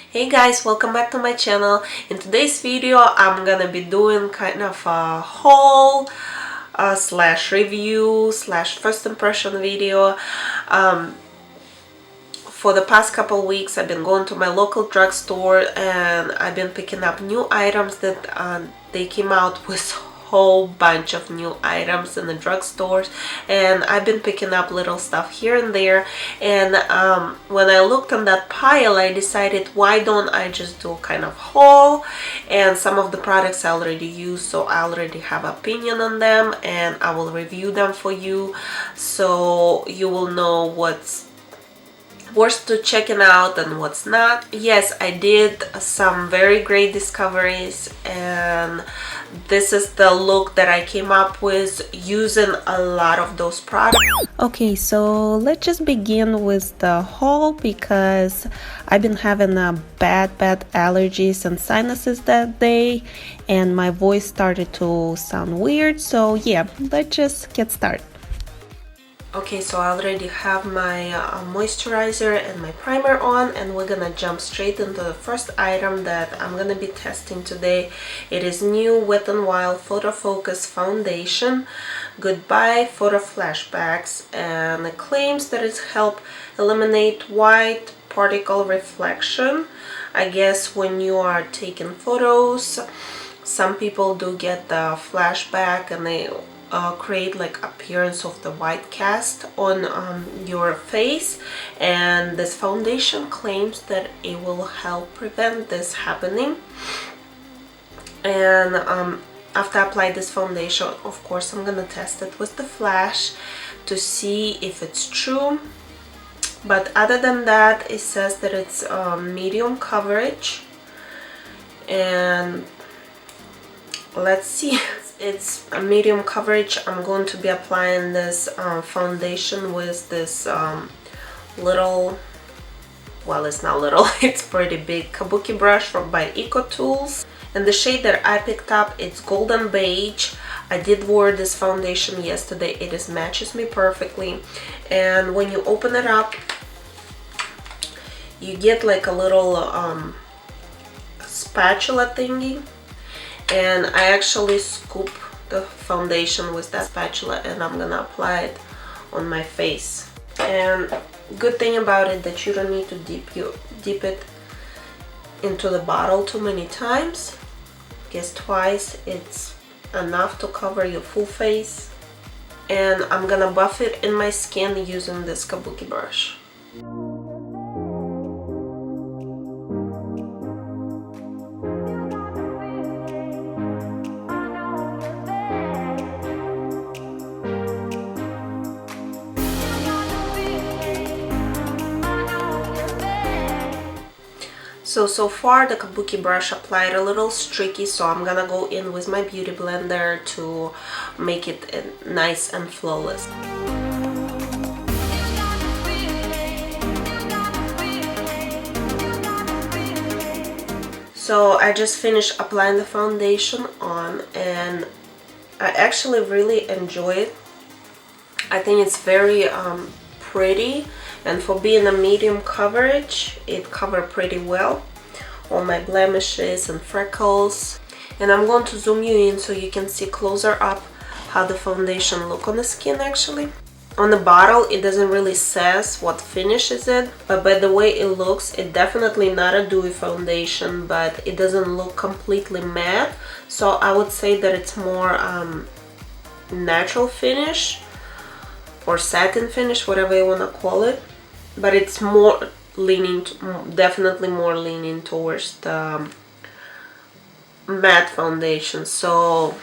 Hey guys, welcome back to my channel. In today's video I'm gonna be doing kind of a haul slash review slash first impression video. For the past couple weeks I've been going to my local drugstore and I've been picking up new items that they came out with whole bunch of new items in the drugstores, and I've been picking up little stuff here and there. And when I looked on that pile, I decided, why don't I just do kind of haul? And some of the products I already use, so I already have opinion on them, and I will review them for you, so you will know what's worth to checking out and what's not. Yes, I did some very great discoveries, and this is the look that I came up with using a lot of those products. Okay, so let's just begin with the haul, because I've been having a bad allergies and sinuses that day, and my voice started to sound weird. So yeah, let's just get started. Okay, so I already have my moisturizer and my primer on, and we're gonna jump straight into the first item that I'm gonna be testing today. It is new Wet n Wild Photofocus foundation. Goodbye photo flashbacks, and it claims that it helps eliminate white particle reflection. I guess when you are taking photos, some people do get the flashback and they create like appearance of the white cast on your face, and this foundation claims that it will help prevent this happening. And after I apply this foundation, of course I'm gonna test it with the flash to see if it's true. But other than that, it says that it's medium coverage, and let's see. It's a medium coverage. I'm going to be applying this foundation with this little, well, it's not little, it's pretty big kabuki brush by Eco Tools. And the shade that I picked up, it's golden beige. I did wear this foundation yesterday. It just matches me perfectly. And when you open it up, you get like a little spatula thingy. And I actually scoop the foundation with that spatula, and I'm gonna apply it on my face. And good thing about it that you don't need to dip it into the bottle too many times. Guess twice it's enough to cover your full face. And I'm gonna buff it in my skin using this kabuki brush. So far the kabuki brush applied a little streaky, so I'm gonna go in with my beauty blender to make it nice and flawless. So I just finished applying the foundation on, and I actually really enjoy it. I think it's very pretty, and for being a medium coverage, it covered pretty well all my blemishes and freckles. And I'm going to zoom you in so you can see closer up how the foundation look on the skin. Actually, on the bottle it doesn't really says what finish is it, but by the way it looks, it definitely not a dewy foundation, but it doesn't look completely matte, so I would say that it's more natural finish or satin finish, whatever you want to call it. But it's more leaning, definitely more leaning towards the matte foundation. So,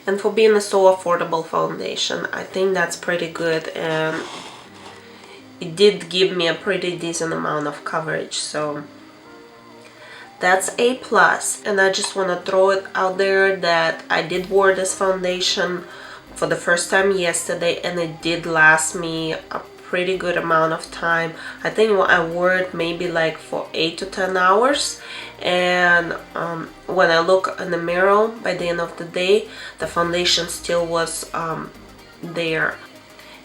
and for being a so affordable foundation, I think that's pretty good, and it did give me a pretty decent amount of coverage, so that's a plus. And I just want to throw it out there that I did wear this foundation for the first time yesterday, and it did last me a pretty good amount of time. I think I wore it maybe like for 8 to 10 hours, and when I look in the mirror by the end of the day, the foundation still was there.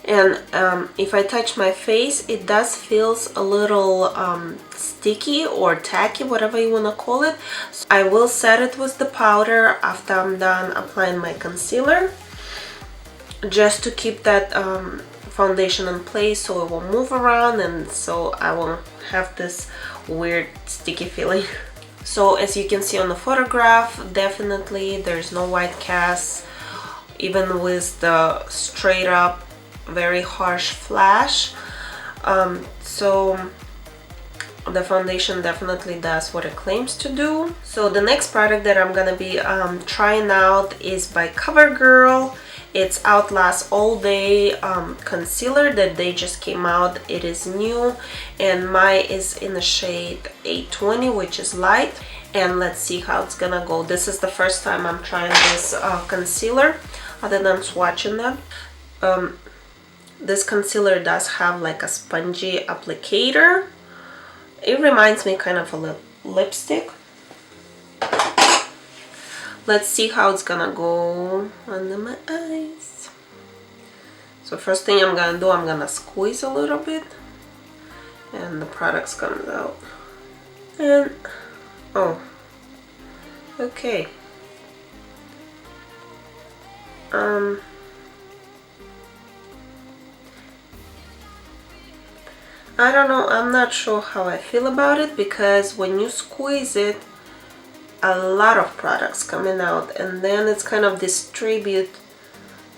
And if I touch my face, it does feels a little sticky or tacky, whatever you want to call it. So I will set it with the powder after I'm done applying my concealer, just to keep that foundation in place so it will move around and so I won't have this weird sticky feeling. So as you can see on the photograph, definitely there's no white cast, even with the straight up very harsh flash. So the foundation definitely does what it claims to do. So the next product that I'm gonna be trying out is by COVERGIRL. It's Outlast All Day concealer that they just came out. It is new and mine is in the shade 820, which is light. And let's see how it's gonna go. This is the first time I'm trying this concealer other than swatching them. This concealer does have like a spongy applicator. It reminds me kind of a lipstick. Let's see how it's gonna go under my eyes. So first thing I'm gonna do, I'm gonna squeeze a little bit and the product comes out. And oh, okay. I don't know, I'm not sure how I feel about it, because when you squeeze it, a lot of products coming out and then it's kind of distribute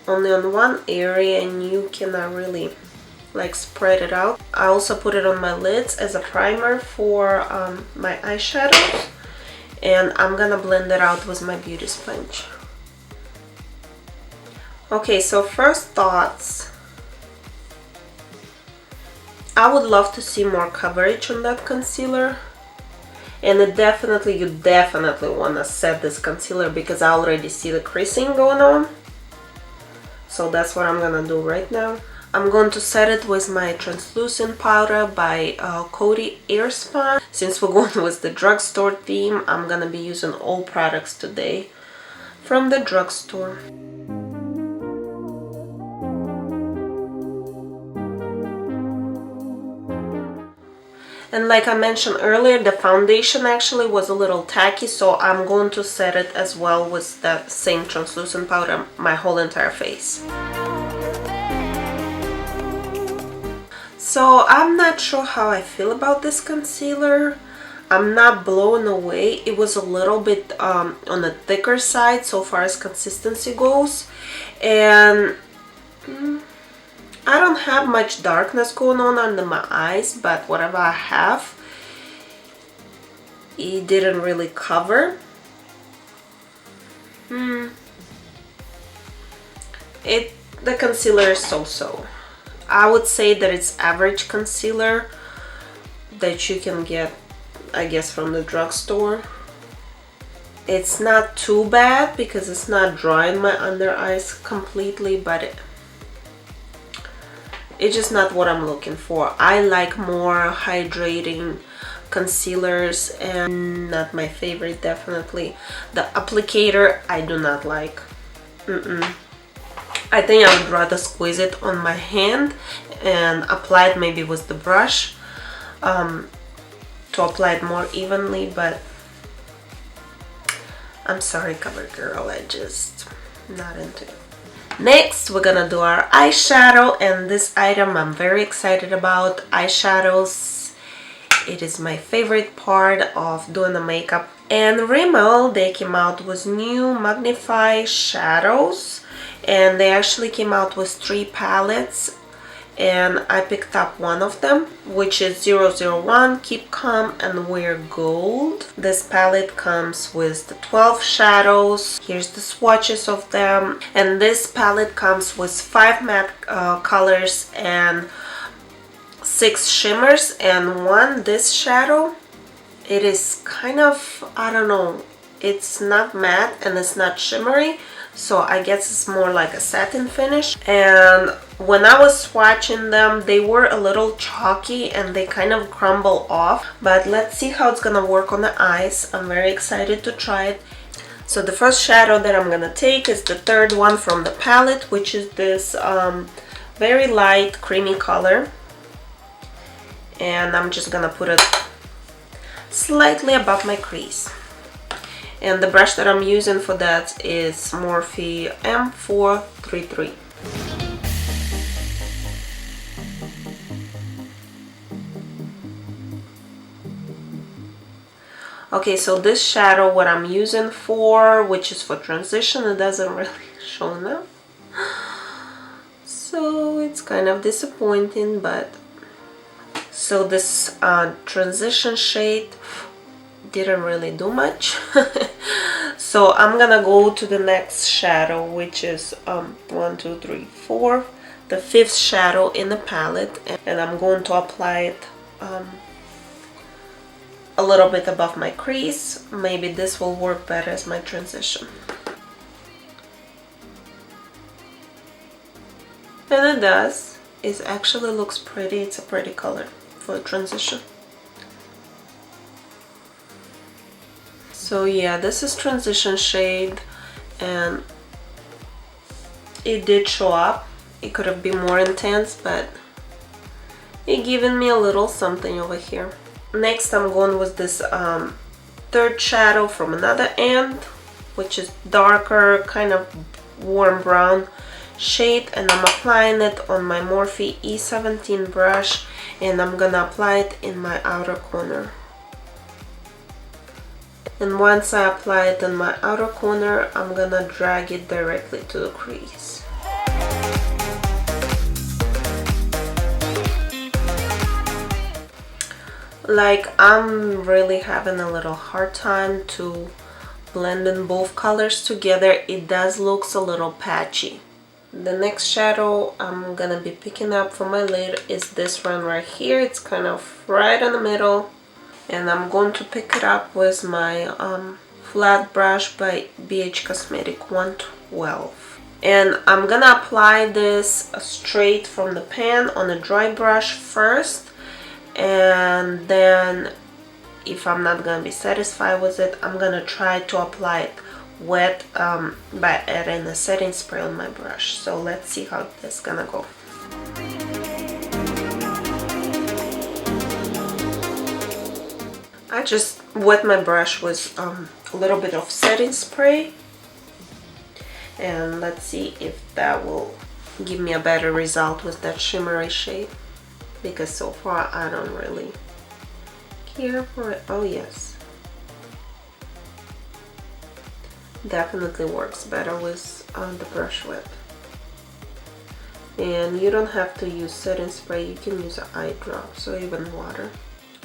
only on one area and you cannot really like spread it out. I also put it on my lids as a primer for my eyeshadows, and I'm gonna blend it out with my beauty sponge. Okay, so first thoughts. I would love to see more coverage on that concealer. And you definitely want to set this concealer because I already see the creasing going on. So that's what I'm gonna do right now. I'm going to set it with my translucent powder by Coty Airspun. Since we're going with the drugstore theme, I'm gonna be using all products today from the drugstore. And like I mentioned earlier, the foundation actually was a little tacky, so I'm going to set it as well with that same translucent powder my whole entire face. So I'm not sure how I feel about this concealer. I'm not blown away. It was a little bit on the thicker side so far as consistency goes. And I don't have much darkness going on under my eyes, but whatever I have, it didn't really cover. The concealer is so-so. I would say that it's average concealer that you can get, I guess, from the drugstore. It's not too bad because it's not drying my under eyes completely, but it's just not what I'm looking for. I like more hydrating concealers, and not my favorite, definitely. The applicator I do not like. I think I would rather squeeze it on my hand and apply it maybe with the brush to apply it more evenly, but I'm sorry, COVERGIRL, I just not into it. Next, we're gonna do our eyeshadow, and this item I'm very excited about. Eyeshadows, it is my favorite part of doing the makeup. And Rimmel, they came out with new Magnifyeyes shadows, and they actually came out with 3 palettes, and I picked up one of them, which is 001 Keep Calm and Wear Gold. This palette comes with the 12 shadows. Here's the swatches of them, and this palette comes with 5 matte colors and 6 shimmers and one this shadow. It is kind of, I don't know, it's not matte and it's not shimmery, so I guess it's more like a satin finish. And when I was swatching them, they were a little chalky and they kind of crumble off, but let's see how it's gonna work on the eyes. I'm very excited to try it. So the first shadow that I'm gonna take is the third one from the palette, which is this very light creamy color, and I'm just gonna put it slightly above my crease. And the brush that I'm using for that is Morphe M433. Okay, so this shadow, what I'm using for, which is for transition, it doesn't really show now. So it's kind of disappointing, but so this transition shade didn't really do much. So I'm gonna go to the next shadow, which is 1, 2, 3, 4, the 5th shadow in the palette, and I'm going to apply it a little bit above my crease. Maybe this will work better as my transition. And it does. It actually looks pretty. It's a pretty color for a transition. So yeah, this is transition shade, and it did show up. It could have been more intense, but it given me a little something over here. Next I'm going with this 3rd shadow from another end, which is darker, kind of warm brown shade, and I'm applying it on my Morphe E17 brush, and I'm gonna apply it in my outer corner. And once I apply it in my outer corner, I'm gonna drag it directly to the crease. Like, I'm really having a little hard time to blend in both colors together. It does look a little patchy. The next shadow I'm gonna be picking up for my lid is this one right here. It's kind of right in the middle, and I'm going to pick it up with my flat brush by Beige Cosmetic 112. And I'm gonna apply this straight from the pan on a dry brush first, and then if I'm not gonna be satisfied with it, I'm gonna try to apply it wet by adding a setting spray on my brush. So let's see how this is gonna go. I just wet my brush with a little bit of setting spray, and let's see if that will give me a better result with that shimmery shade, because so far I don't really care for it. Oh yes, definitely works better with the brush wet. And you don't have to use setting spray, you can use eye drops or even water.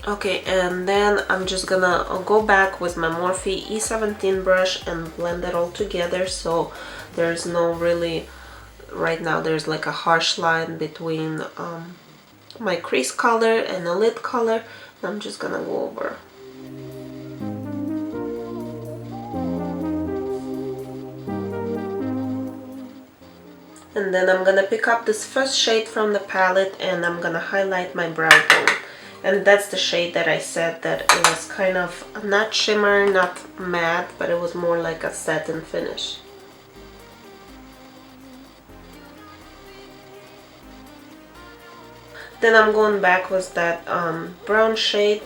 Okay, and then I'm just gonna go back with my Morphe E17 brush and blend it all together, so there's no really, right now there's like a harsh line between my crease color and the lid color. I'm just gonna go over. And then I'm gonna pick up this first shade from the palette, and I'm gonna highlight my brow bone. And that's the shade that I said that it was kind of not shimmer, not matte, but it was more like a satin finish. Then I'm going back with that brown shade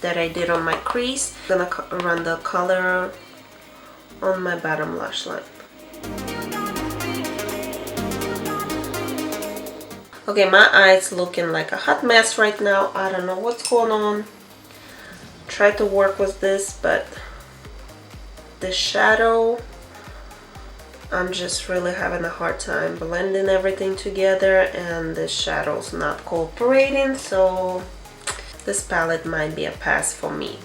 that I did on my crease. I'm gonna run the color on my bottom lash line. Okay, my eye's looking like a hot mess right now. I don't know what's going on. Try to work with this, but the shadow, I'm just really having a hard time blending everything together, and the shadow's not cooperating, so this palette might be a pass for me.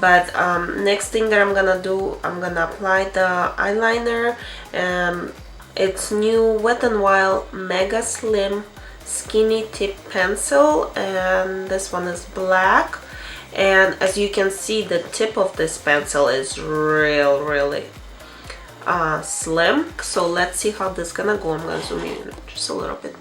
But next thing that I'm gonna do, I'm gonna apply the eyeliner. It's new Wet n Wild MegaSlim Skinny Tip Pencil, and this one is black. And as you can see, the tip of this pencil is really slim. So let's see how this is gonna go. I'm gonna zoom in just a little bit.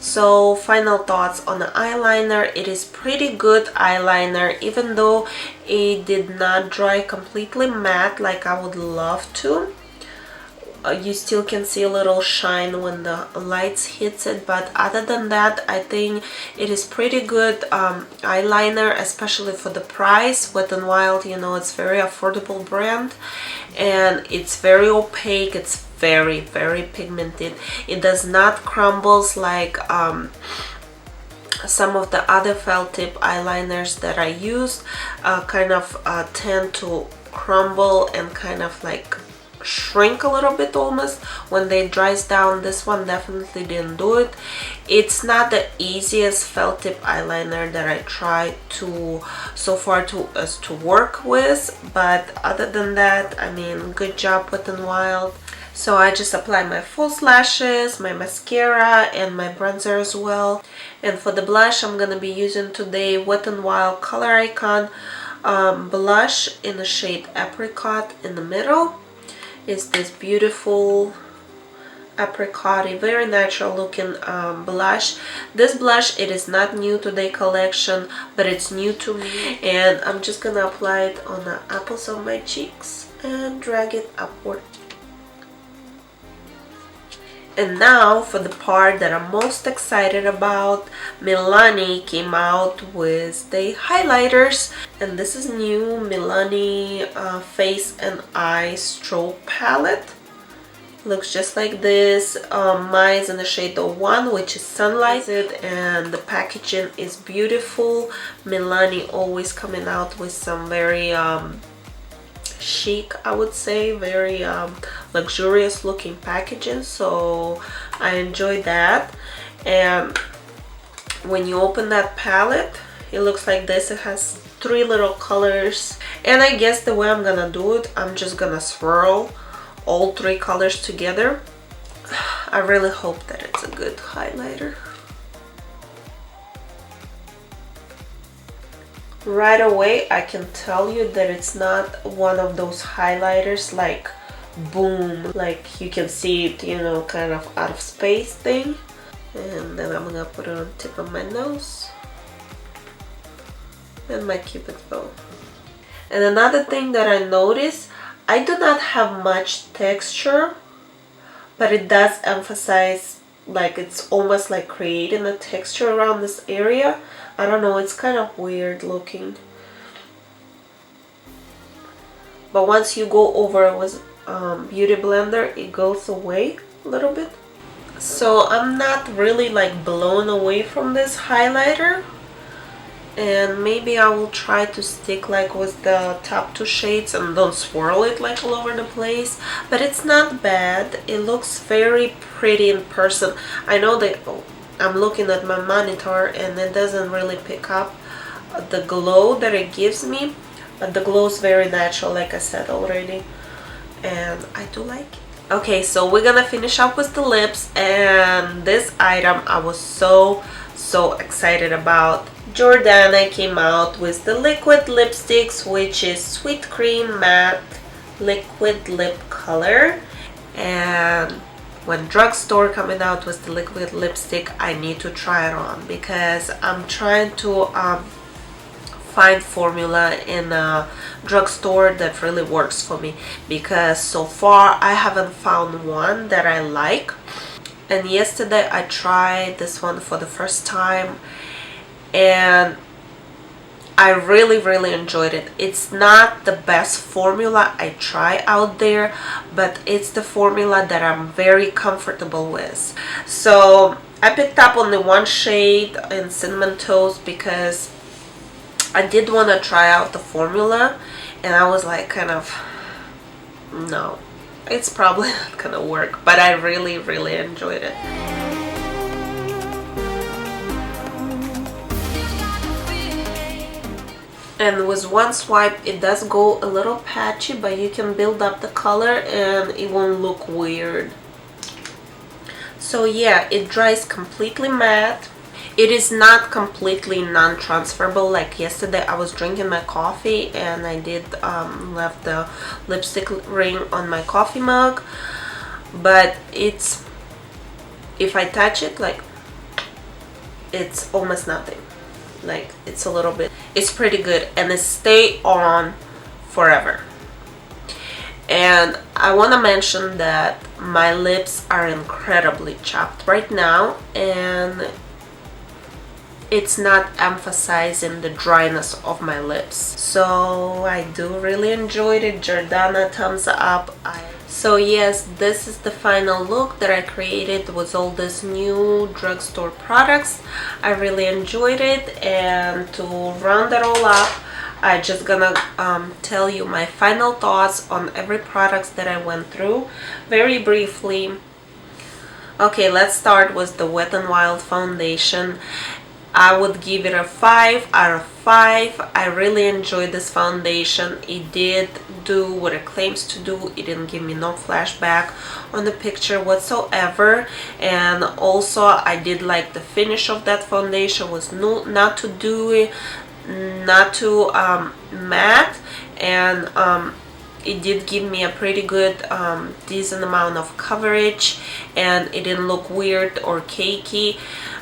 So final thoughts on the eyeliner. It is pretty good eyeliner, even though it did not dry completely matte like I would love to. You still can see a little shine when the lights hits it, but other than that, I think it is pretty good eyeliner, especially for the price. Wet n Wild, you know, it's very affordable brand, and it's very opaque. It's very pigmented. It does not crumbles like some of the other felt tip eyeliners that I used kind of tend to crumble and kind of like shrink a little bit almost when they dries down. This one definitely didn't do it. It's not the easiest felt tip eyeliner that I tried to so far to work with, but other than that, I mean, good job, Wet n Wild. So I just apply my false lashes, my mascara, and my bronzer as well. And for the blush, I'm gonna be using today Wet n Wild Color Icon blush in the shade Apricot in the middle. It's this beautiful apricot, very natural looking blush. This blush, it is not new to the collection, but it's new to me, and I'm just gonna apply it on the apples of my cheeks and drag it upward. And now for the part that I'm most excited about. Milani came out with the highlighters, and this is new Milani face and eye strobe palette. Looks just like this. Mine is in the shade 01, which is Sunlight, and the packaging is beautiful. Milani always coming out with some very chic, I would say, very luxurious looking packaging, so I enjoy that. And when you open that palette, it looks like this. It has 3 little colors, and I guess the way I'm gonna do it, I'm just gonna swirl all 3 colors together. I really hope that it's a good highlighter. Right away, I can tell you that it's not one of those highlighters like boom, like you can see it, you know, kind of out of space thing. And then I'm gonna put it on the tip of my nose and my cupid's bow. And another thing that I noticed, I do not have much texture, but it does emphasize, like it's almost like creating a texture around this area. I don't know, it's kind of weird looking. But once you go over with Beauty Blender, it goes away a little bit. So I'm not really like blown away from this highlighter. And maybe I will try to stick like with the top 2 shades and don't swirl it like all over the place. But it's not bad. It looks very pretty in person. I know that I'm looking at my monitor and it doesn't really pick up the glow that it gives me, but the glow is very natural, like I said already, and I do like it. Okay, so we're gonna finish up with the lips, and this item I was so excited about. Jordana came out with the liquid lipsticks, which is Sweet Cream Matte Liquid Lip Color, and when drugstore coming out with the liquid lipstick, I need to try it on because I'm trying to find formula in a drugstore that really works for me, because so far I haven't found one that I like. And yesterday I tried this one for the first time, and I really enjoyed it. It's not the best formula I try out there, but it's the formula that I'm very comfortable with. So I picked up only 1 shade in Cinnamon Toast because I did want to try out the formula, and I was like kind of, no, it's probably not gonna work, but I really enjoyed it. And with 1 swipe, it does go a little patchy, but you can build up the color and it won't look weird. So yeah, it dries completely matte. It is not completely non-transferable. Like yesterday I was drinking my coffee and I did left the lipstick ring on my coffee mug, but it's, if I touch it, like it's almost nothing. Like, it's a little bit, it's pretty good, and it stay on forever. And I want to mention that my lips are incredibly chapped right now, and it's not emphasizing the dryness of my lips. So I do really enjoyed it. Jordana, thumbs up. So yes, this is the final look that I created with all these new drugstore products. I really enjoyed it, and to round it all up, I just gonna tell you my final thoughts on every product that I went through very briefly. Okay, let's start with the Wet n Wild foundation. I would give it a 5 out of 5. I really enjoyed this foundation. It did do what it claims to do. It didn't give me no flashback on the picture whatsoever. And also I did like the finish of that foundation. It was not too dewy, not too matte, and it did give me a pretty good decent amount of coverage, and it didn't look weird or cakey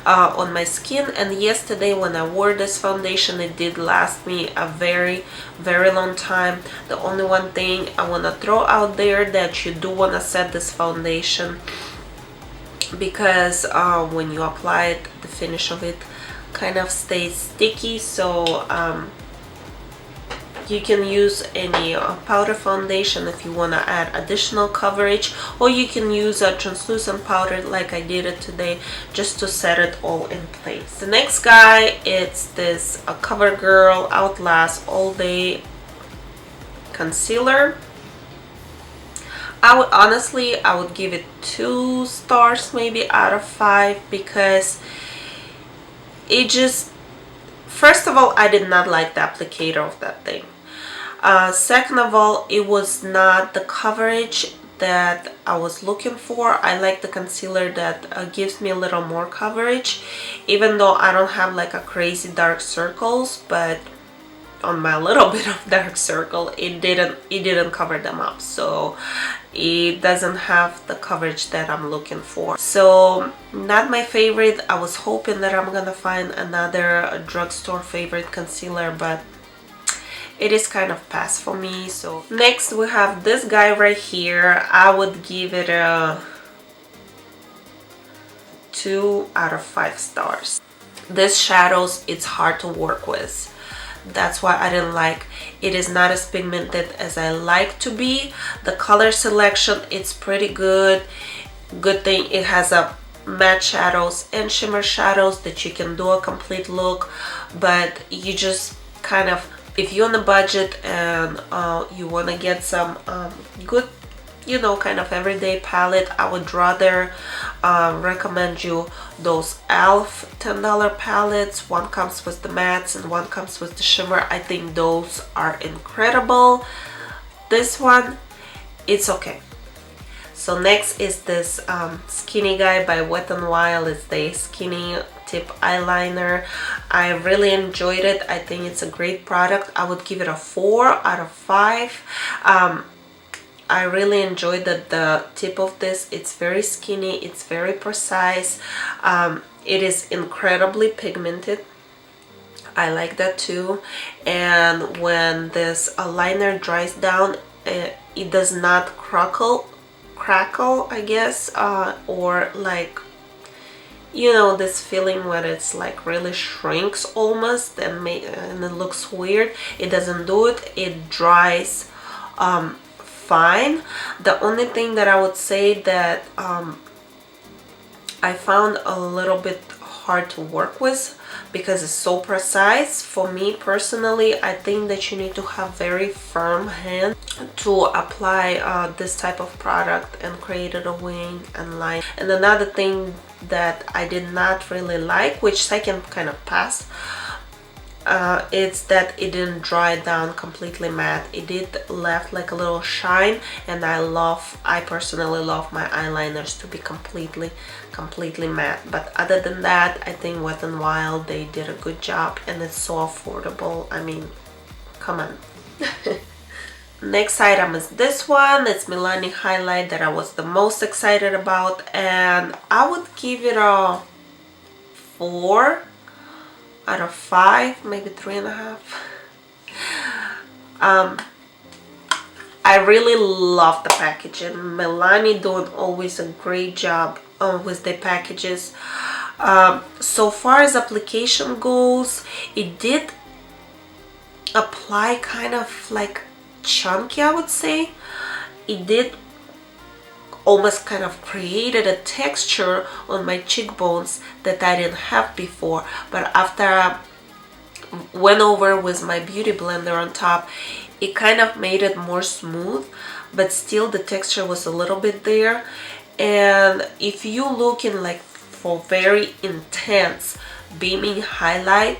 on my skin. And yesterday when I wore this foundation, it did last me a very long time. The only one thing I want to throw out there, that you do want to set this foundation, because when you apply it, the finish of it kind of stays sticky. So you can use any powder foundation if you want to add additional coverage, or you can use a translucent powder like I did it today, just to set it all in place. The next guy, it's this COVERGIRL Outlast All Day Concealer. I would give it 2 stars maybe out of 5, because it just, first of all, I did not like the applicator of that thing. Second of all, it was not the coverage that I was looking for. I like the concealer that gives me a little more coverage, even though I don't have like a crazy dark circles, but on my little bit of dark circle, it didn't cover them up. So it doesn't have the coverage that I'm looking for. So not my favorite. I was hoping that I'm gonna find another drugstore favorite concealer, but it is kind of pass for me. So next we have this guy right here. I would give it a 2 out of 5 stars. This shadows, it's hard to work with. That's why I didn't like it. Is not as pigmented as I like to be. The color selection, it's pretty good. Good thing it has a matte shadows and shimmer shadows that you can do a complete look. But you just kind of, if you're on a budget and you want to get some good, you know, kind of everyday palette, I would rather recommend you those e.l.f. $10 palettes. One comes with the mattes and one comes with the shimmer. I think those are incredible. This one, it's okay. So next is this Skinny Guy by Wet n Wild. It's the skinny tip eyeliner. I really enjoyed it. I think it's a great product. I would give it a 4 out of 5. I really enjoyed the tip of this. It's very skinny, it's very precise. It is incredibly pigmented. I like that too. And when this liner dries down, it does not crackle, I guess, or like, you know, this feeling when it's like really shrinks almost, and it looks weird. It doesn't do it. It dries fine. The only thing that I would say that I found a little bit hard to work with, because it's so precise. For me personally, I think that you need to have very firm hand to apply this type of product and create a wing and line. And another thing that I did not really like, which I can kind of pass, it's that it didn't dry down completely matte. It did left like a little shine, and I personally love my eyeliners to be completely matte. But other than that, I think Wet n Wild, they did a good job, and it's so affordable. I mean, come on. Next item is this one. It's Milani highlight that I was the most excited about, and I would give it a 4 out of 5, maybe 3.5. I really love the packaging. Milani doing always a great job with the packages. So far as application goes, it did apply kind of like chunky, I would say. It did almost kind of created a texture on my cheekbones that I didn't have before, but after I went over with my beauty blender on top, it kind of made it more smooth, but still the texture was a little bit there. And if you looking like for very intense beaming highlight,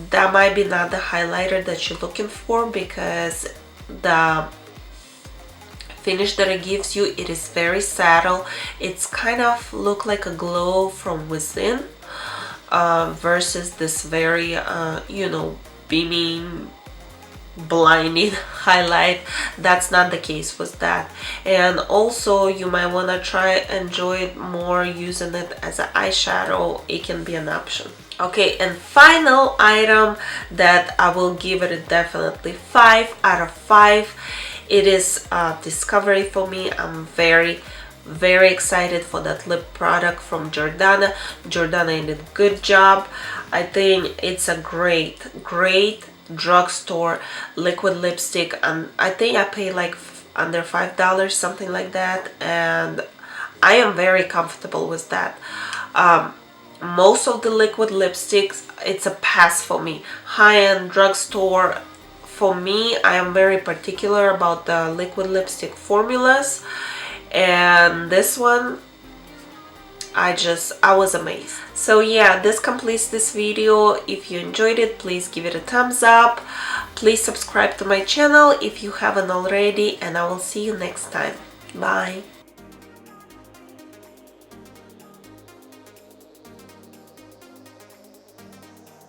that might be not the highlighter that you're looking for, because the finish that it gives you, it is very subtle. It's kind of look like a glow from within, versus this very you know, beaming, blinding highlight. That's not the case with that. And also you might want to try enjoy it more using it as an eyeshadow. It can be an option. Okay, and final item that I will give it a definitely 5 out of 5. It is a discovery for me. I'm very excited for that lip product from Jordana. Jordana did a good job. I think it's a great drugstore liquid lipstick, and I think I paid like under $5, something like that, and I am very comfortable with that. Most of the liquid lipsticks, it's a pass for me. High-end drugstore, for me, I am very particular about the liquid lipstick formulas, and this one, I was amazed. So yeah, this completes this video. If you enjoyed it, please give it a thumbs up. Please subscribe to my channel if you haven't already, and I will see you next time. Bye.